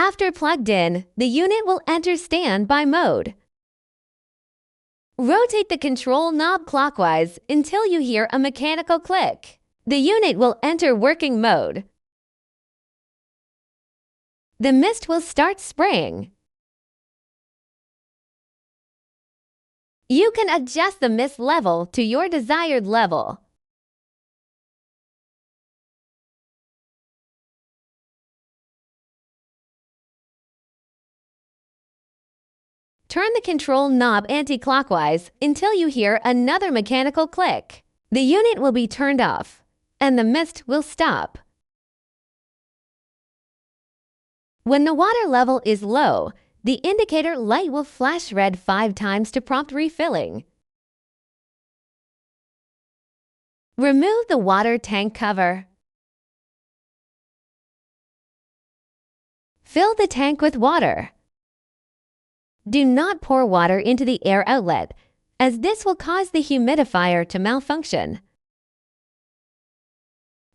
After plugged in, the unit will enter standby mode. Rotate the control knob clockwise until you hear a mechanical click. The unit will enter working mode. The mist will start spraying. You can adjust the mist level to your desired level. Turn the control knob anti-clockwise until you hear another mechanical click. The unit will be turned off, and the mist will stop. When the water level is low, the indicator light will flash red 5 times to prompt refilling. Remove the water tank cover. Fill the tank with water. Do not pour water into the air outlet, as this will cause the humidifier to malfunction.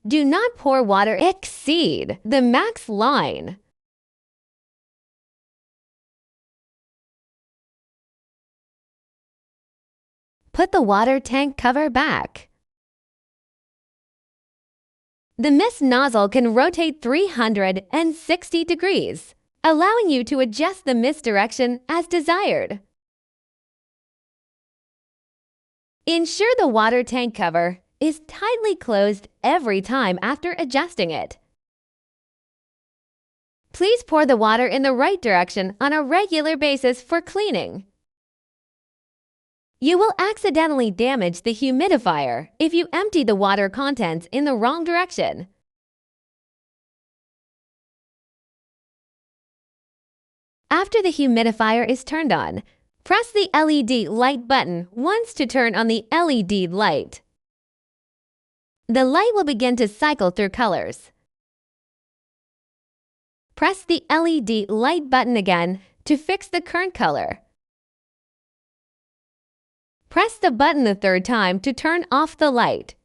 Do not pour water exceed the max line. Put the water tank cover back. The mist nozzle can rotate 360 degrees, allowing you to adjust the mist direction as desired. Ensure the water tank cover is tightly closed every time after adjusting it. Please pour the water in the right direction on a regular basis for cleaning. You will accidentally damage the humidifier if you empty the water contents in the wrong direction. After the humidifier is turned on, press the LED light button once to turn on the LED light. The light will begin to cycle through colors. Press the LED light button again to fix the current color. Press the button the third time to turn off the light.